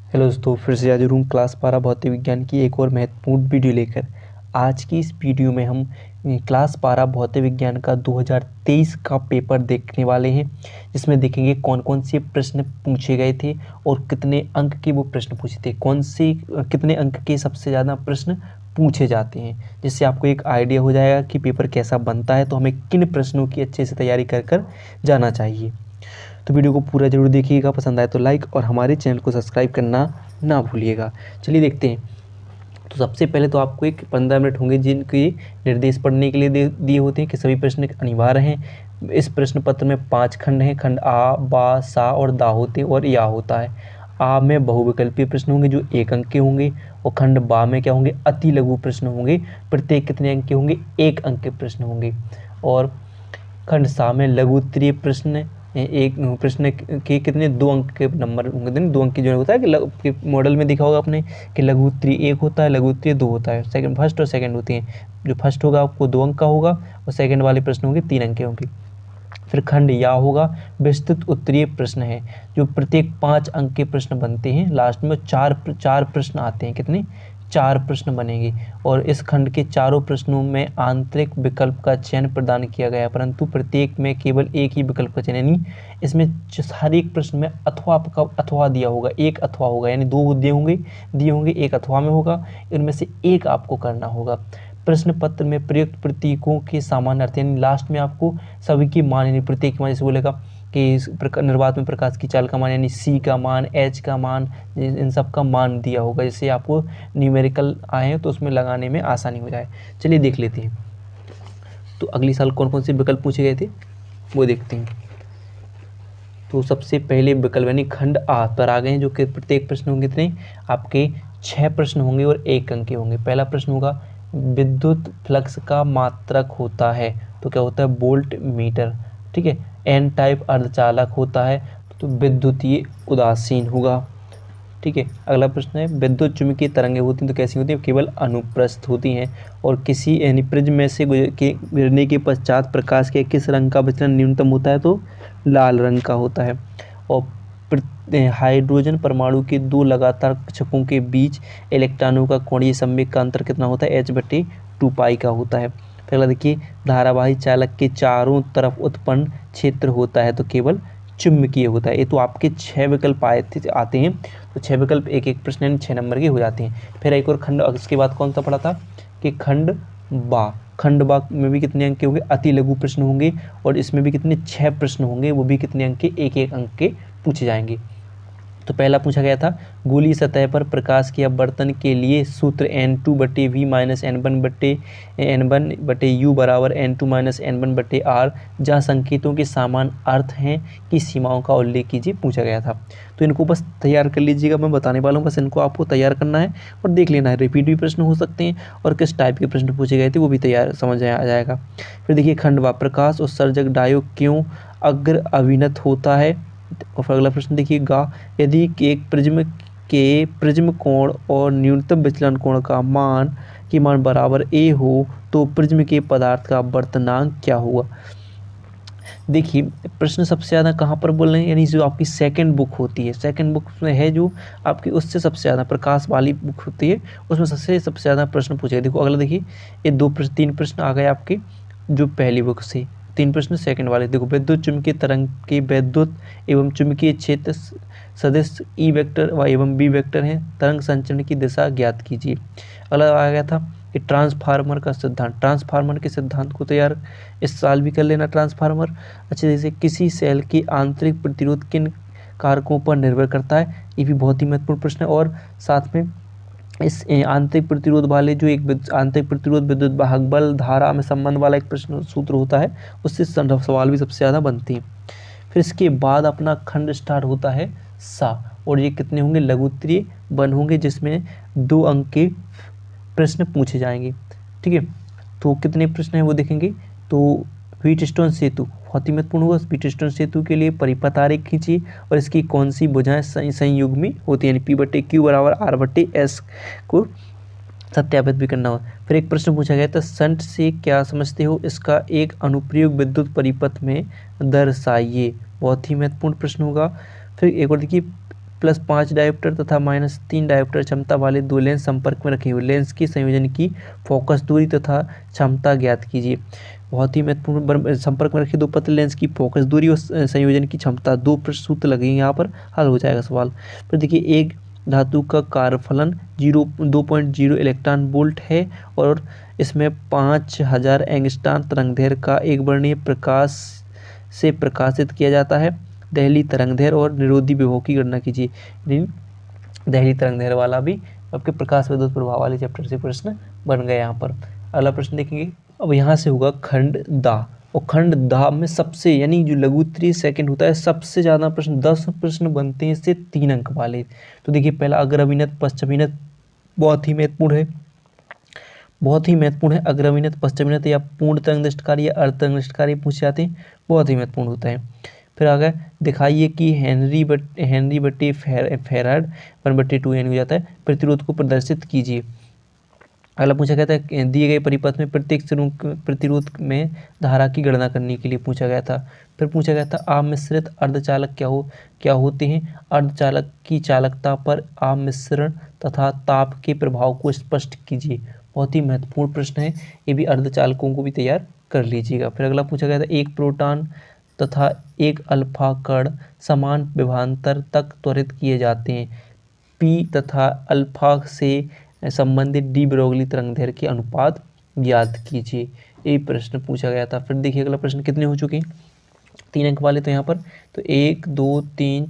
Hello दोस्तों, फिर से हाजिर हूँ क्लास 12 भौतिक विज्ञान की एक और महत्वपूर्ण वीडियो लेकर। आज की इस वीडियो में हम क्लास 12 भौतिक विज्ञान का 2023 का पेपर देखने वाले हैं, जिसमें देखेंगे कौन कौन से प्रश्न पूछे गए थे और कितने अंक के वो प्रश्न पूछे थे, कौन से कितने अंक के सबसे ज़्यादा प्रश्न पूछे जाते हैं, जिससे आपको एक आइडिया हो जाएगा कि पेपर कैसा बनता है, तो हमें किन प्रश्नों की अच्छे से तैयारी कर जाना चाहिए। तो वीडियो को पूरा जरूर देखिएगा, पसंद आए तो लाइक और हमारे चैनल को सब्सक्राइब करना ना भूलिएगा। चलिए देखते हैं। तो सबसे पहले तो आपको एक 15 मिनट होंगे जिनके निर्देश पढ़ने के लिए दिए होते हैं कि सभी प्रश्न अनिवार्य हैं। इस प्रश्न पत्र में 5 खंड हैं। खंड आ, बा, सा और दा होते हैं और या होता है। आ में बहुविकल्पीय प्रश्न होंगे जो 1 अंक के होंगे, और खंड बा में क्या होंगे, अति लघु प्रश्न होंगे, प्रत्येक कितने अंक के होंगे, 1 अंक के प्रश्न होंगे। और खंड सा में लघु उत्तरीय प्रश्न, एक प्रश्न के कितने 2 अंक के नंबर होंगे। 2 अंक की जो होता है कि मॉडल में दिखा होगा आपने कि लघु उत्तरीय 1 होता है, लघु उत्तरीय 2 होता है, सेकंड फर्स्ट और सेकंड होती हैं। जो फर्स्ट होगा आपको 2 अंक का होगा और सेकंड वाले प्रश्न होंगे 3 अंक के होंगे। फिर खंड या होगा विस्तृत उत्तरीय प्रश्न है, जो प्रत्येक 5 अंक के प्रश्न बनते हैं। लास्ट में चार प्रश्न आते हैं, कितने 4 प्रश्न बनेंगे। और इस खंड के चारों प्रश्नों में आंतरिक विकल्प का चयन प्रदान किया गया है, परंतु प्रत्येक में केवल एक ही विकल्प का चयन, यानी इसमें हर एक प्रश्न में अथवा दिया होगा, एक अथवा होगा, यानी 2 दिए होंगे, एक अथवा में होगा, इनमें से एक आपको करना होगा। प्रश्न पत्र में प्रयुक्त प्रतीकों के सामान्य अर्थ, यानी लास्ट में आपको सभी की मान, यानी प्रत्येक की मान, जैसे बोलेगा कि निर्वात में प्रकाश की चाल का मान, यानी सी का मान, एच का मान, इन सब का मान दिया होगा, जिससे आपको न्यूमेरिकल आए तो उसमें लगाने में आसानी हो जाए। चलिए देख लेते हैं। तो अगले साल कौन कौन से विकल्प पूछे गए थे वो देखते हैं। तो सबसे पहले विकल्प यानी खंड आ पर आ गए हैं, जो कि प्रत्येक प्रश्न होंगे कितने आपके 6 प्रश्न होंगे और 1 अंक के होंगे। पहला प्रश्न होगा विद्युत फ्लक्स का मात्रक होता है, तो क्या होता है, वोल्ट मीटर। ठीक है। एन टाइप अर्धचालक होता है तो विद्युतीय उदासीन होगा। ठीक है। अगला प्रश्न है विद्युत चुम्बकीय तरंगें होती हैं तो कैसी होती हैं, केवल अनुप्रस्थ होती हैं। और किसी यानी प्रिज्म में से गिरने के पश्चात प्रकाश के किस रंग का विचलन न्यूनतम होता है, तो लाल रंग का होता है। और हाइड्रोजन परमाणु के 2 लगातार कक्षकों के बीच इलेक्ट्रॉनों का कोणीय संवेग का अंतर कितना होता है, h/2π का होता है। पहला देखिए धारावाही चालक के चारों तरफ उत्पन्न क्षेत्र होता है तो केवल चुंबकीय होता है। ये तो आपके 6 विकल्प आते हैं, तो 6 विकल्प एक एक प्रश्न 6 नंबर के हो जाते हैं। फिर एक और खंड, इसके बाद कौन सा पढ़ा था कि खंड बा में भी कितने अंक के होंगे, अति लघु प्रश्न होंगे, और इसमें भी कितने 6 प्रश्न होंगे, वो भी कितने अंक के, एक एक अंक के पूछे जाएंगे। तो पहला पूछा गया था गोलीय सतह पर प्रकाश के अपवर्तन के लिए सूत्र n2/v - n1/u बराबर n2 - n1/r, जहाँ संकेतों के समान अर्थ हैं की सीमाओं का उल्लेख कीजिए, पूछा गया था। तो इनको बस तैयार कर लीजिएगा, मैं बताने वाला हूँ, बस इनको आपको तैयार करना है और देख लेना है। रिपीट भी प्रश्न हो सकते हैं और किस टाइप के प्रश्न पूछे गए थे वो भी तैयार समझ आ जाएगा। फिर देखिए खंड व प्रकाश उत्सर्जक डायोड क्यों अग्र अभिनत होता है। और फिर अगला प्रश्न देखिए यदि एक प्रिज्म कोण और न्यूनतम विचलन कोण का मान बराबर a हो तो प्रिज्म के पदार्थ का अपवर्तनांक क्या होगा। देखिए प्रश्न सबसे ज़्यादा कहाँ पर बोल रहे हैं, यानी जो आपकी सेकंड बुक होती है, सेकंड बुक में है जो आपकी, उससे सबसे ज़्यादा प्रकाश वाली बुक होती है, उसमें सबसे ज़्यादा प्रश्न पूछे गए। देखो अगला देखिए, ये 3 प्रश्न आ गए आपके जो पहली बुक से, 3 प्रश्न सेकंड वाले। देखो विद्युत चुम्बकीय तरंग के विद्युत एवं चुम्बकीय क्षेत्र सदिश ई वेक्टर व एवं बी वेक्टर हैं, तरंग संचरण की दिशा ज्ञात कीजिए। अगला आ गया था कि ट्रांसफार्मर का सिद्धांत, ट्रांसफार्मर के सिद्धांत को तैयार इस साल भी कर लेना। ट्रांसफार्मर अच्छे जैसे किसी सेल की आंतरिक प्रतिरोध किन कारकों पर निर्भर करता है, ये भी बहुत ही महत्वपूर्ण प्रश्न है। और साथ में इस आंतरिक प्रतिरोध वाले जो एक आंतरिक प्रतिरोध विद्युत वाहक बल धारा में संबंध वाला एक प्रश्न सूत्र होता है, उससे सवाल भी सबसे ज़्यादा बनते हैं। फिर इसके बाद अपना खंड स्टार्ट होता है सा, और ये कितने होंगे, लघु उत्तरीय वन होंगे, जिसमें 2 अंक के प्रश्न पूछे जाएंगे। ठीक है। तो कितने प्रश्न हैं वो देखेंगे। तो व्हीटस्टोन सेतु बहुत ही महत्वपूर्ण होगा। व्हीटस्टोन सेतु के लिए परिपथ आरेख खींचिए और इसकी कौन सी भुजाएं संयुग्मी होती है, यानी P/Q बराबर R/S को सत्यापित भी करना हो। फिर एक प्रश्न पूछा गया था शंट से क्या समझते हो, इसका एक अनुप्रयोग विद्युत परिपथ में दर्शाइए, बहुत ही महत्वपूर्ण प्रश्न होगा। फिर एक और देखिए +5 डायोप्टर तथा -3 डायोप्टर क्षमता वाले दो लेंस संपर्क में रखे हुए। लेंस के संयोजन की फोकस दूरी तथा क्षमता ज्ञात कीजिए। बहुत ही महत्वपूर्ण, संपर्क में रखे दो पतले लेंस की फोकस दूरी और संयोजन की क्षमता, दो प्रश्न सूत्र लगेंगे यहाँ पर, हल हो जाएगा सवाल। फिर देखिए, एक धातु का कार्यफलन 2.0 इलेक्ट्रॉन वोल्ट है और इसमें 5000 एंगस्ट्रॉम तरंगदैर्घ्य का एक वर्णीय प्रकाश से प्रकाशित किया जाता है। दहली तरंगदैर्घ्य और निरोधी विभव की गणना कीजिए। दहली तरंगदैर्घ्य वाला भी आपके प्रकाश विद्युत प्रभाव वाले चैप्टर से प्रश्न बन गया यहाँ पर। अगला प्रश्न देखेंगे, अब यहाँ से होगा खंड दाह, और खंड दाह में सबसे, यानी जो लघु उत्तरीय सेकंड होता है, सबसे ज़्यादा प्रश्न 10 प्रश्न बनते हैं इससे 3 अंक वाले। तो देखिए, पहला अग्रविनत पश्चमिनत बहुत ही महत्वपूर्ण है, बहुत ही महत्वपूर्ण है। अग्रविनत पश्चमिनत या पूर्ण तरंग दृष्टिकारी या अर्ध तरंग दृष्टिकारी पूछे जाते हैं, बहुत ही महत्वपूर्ण होता है। फिर आगे दिखाइए कि हेनरी बटे फेराड 1/2 यानी हो जाता है, प्रतिरोध को प्रदर्शित कीजिए। अगला पूछा गया था, दिए गए परिपथ में प्रत्येक प्रतिरोध में धारा की गणना करने के लिए पूछा गया था। फिर पूछा गया था, आमिश्रित अर्धचालक क्या होते हैं। अर्धचालक की चालकता पर आमिश्रण तथा ताप के प्रभाव को स्पष्ट कीजिए। बहुत ही महत्वपूर्ण प्रश्न है, ये भी अर्धचालकों को भी तैयार कर लीजिएगा। फिर अगला पूछा गया था, एक प्रोटॉन तथा एक अल्फा कण समान विभवांतर तक त्वरित किए जाते हैं। पी तथा अल्फा से संबंधित डी ब्रोगली तरंगदैर्घ्य के अनुपात ज्ञात कीजिए। ये प्रश्न पूछा गया था। फिर देखिए, अगला प्रश्न कितने हो चुके हैं, 3 अंक वाले। तो यहाँ पर तो 1 2 3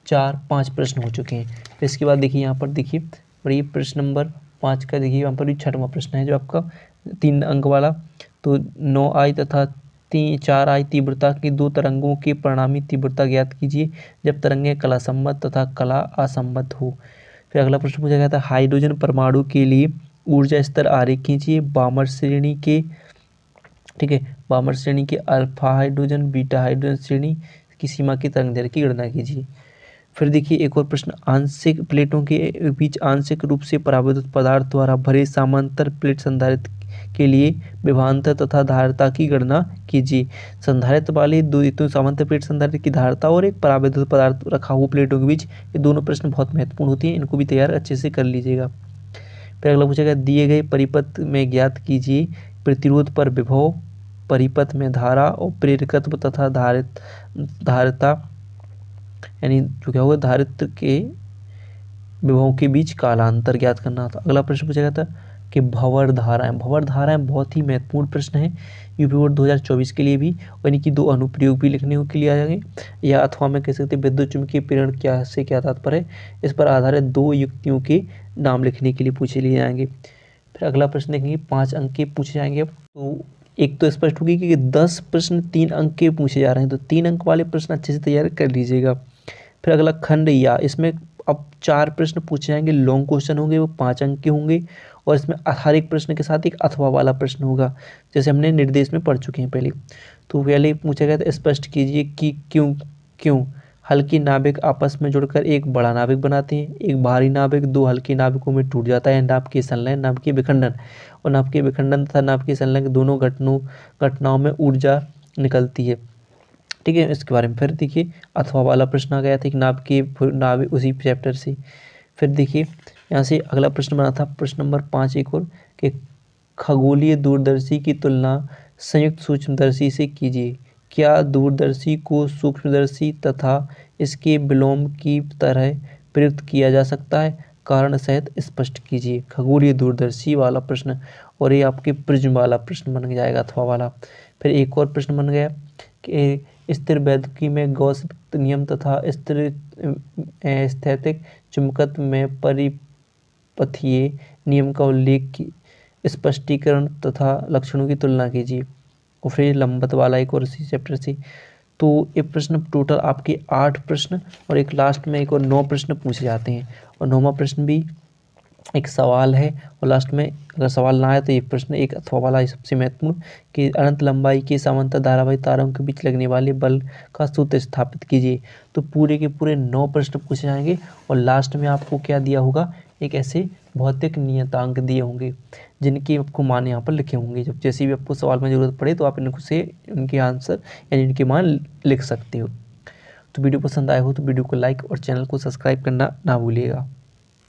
4 5 प्रश्न हो चुके हैं। फिर इसके बाद देखिए, यहाँ पर देखिए, और ये प्रश्न नंबर 5 का देखिए, यहाँ पर भी 6वां प्रश्न है जो आपका 3 अंक वाला। तो 9I तथा 4I तीव्रता की दो तरंगों की परिणामी तीव्रता ज्ञात कीजिए जब तरंगें कला सम्मत तथा कला असम्मत हो। फिर अगला प्रश्न पूछा गया था, हाइड्रोजन परमाणु के लिए ऊर्जा स्तर आरेख खींचिए। बामर श्रेणी के, ठीक है, बामर श्रेणी के अल्फा हाइड्रोजन बीटा हाइड्रोजन श्रेणी की सीमा की तरंगदैर्घ्य की गणना कीजिए। फिर देखिए, एक और प्रश्न, आंशिक प्लेटों के बीच आंशिक रूप से परावर्तित पदार्थ द्वारा भरे समांतर प्लेट संधारित्र के लिए विभवांतर तथा धारिता की गणना कीजिए। संधारित्र वाले दो समांतर प्लेट संधारित्र की धारिता और एक परावर्तित पदार्थ रखा हुआ प्लेटों के बीच, ये दोनों प्रश्न बहुत महत्वपूर्ण होती हैं, इनको भी तैयार अच्छे से कर लीजिएगा। फिर अगला पूछा गया, दिए गए परिपथ में ज्ञात कीजिए प्रतिरोध पर विभव, परिपथ में धारा और प्रेरकत्व तथा धारिता, यानी जो क्या होगा, धारित्र के विभव के बीच कालांतर ज्ञात करना था। अगला प्रश्न पूछा गया था कि भंवर धाराएं बहुत ही महत्वपूर्ण प्रश्न है यूपी बोर्ड 2024 के लिए भी, यानी कि 2 अनुप्रयोग भी लिखने के लिए आ जाएंगे, या अथवा में कह सकते हैं विद्युत चुम्बकीय प्रेरण क्या से क्या तात्पर्य है, इस पर आधारित 2 युक्तियों के नाम लिखने के लिए पूछे लिए जाएंगे। फिर अगला प्रश्न देखेंगे, 5 अंक के पूछे जाएंगे। अब तो एक तो स्पष्ट होगी कि 10 प्रश्न 3 अंक के पूछे जा रहे हैं, तो 3 अंक वाले प्रश्न अच्छे से तैयार कर लीजिएगा। फिर अगला खंड या, इसमें अब 4 प्रश्न पूछे जाएंगे, लॉन्ग क्वेश्चन होंगे, वो 5 अंक के होंगे, और इसमें हर एक प्रश्न के साथ एक अथवा वाला प्रश्न होगा, जैसे हमने निर्देश में पढ़ चुके हैं पहले। तो पहले पूछा गया था, स्पष्ट कीजिए कि क्यों हल्की नाभिक आपस में जुड़कर एक बड़ा नाभिक बनाते हैं। एक भारी नाभिक 2 हल्की नाभिकों में टूट जाता है। नाभिकीय संलयन, नाभिकीय विखंडन, और नाभिकीय विखंडन तथा नाभिकीय संलयन दोनों घटनाओं में ऊर्जा निकलती है, ठीक है, इसके बारे में। फिर देखिए, अथवा वाला प्रश्न आ गया था, एक नाभिक उसी चैप्टर से। फिर देखिए, यहाँ से अगला प्रश्न बना था, प्रश्न नंबर 5 एक और, कि खगोलीय दूरदर्शी की तुलना संयुक्त सूक्ष्मदर्शी से कीजिए। क्या दूरदर्शी को सूक्ष्मदर्शी तथा इसके विलोम की तरह प्रयुक्त किया जा सकता है? कारण सहित स्पष्ट कीजिए। खगोलीय दूरदर्शी वाला प्रश्न, और ये आपके प्रिज्म वाला प्रश्न बन जाएगा, अथवा वाला। फिर एक और प्रश्न बन गया कि स्थिर वैद्युति में गॉस नियम तथा स्थैतिक चुंबकत्व में परिपथीय नियम का उल्लेख, स्पष्टीकरण तथा लक्षणों की तुलना कीजिए। और फिर लंबवत वाला एक और इसी चैप्टर से। तो ये प्रश्न टोटल आपके 8 प्रश्न, और एक लास्ट में एक और 9 प्रश्न पूछे जाते हैं, और 9वां प्रश्न भी एक सवाल है, और लास्ट में अगर सवाल ना आए तो ये प्रश्न एक अथवा वाला है सबसे महत्वपूर्ण, कि अनंत लंबाई के समांतर धारावाही तारों के बीच लगने वाले बल का सूत्र स्थापित कीजिए। तो पूरे के पूरे 9 प्रश्न पूछे जाएंगे, और लास्ट में आपको क्या दिया होगा, एक ऐसे भौतिक नियतांक दिए होंगे जिनकी आपको मान यहाँ पर लिखे होंगे। जब जैसे भी आपको सवाल में ज़रूरत पड़े तो आप इनको से उनके आंसर यानी इनके मान लिख सकते हो। तो वीडियो पसंद आए हो तो वीडियो को लाइक और चैनल को सब्सक्राइब करना ना भूलिएगा।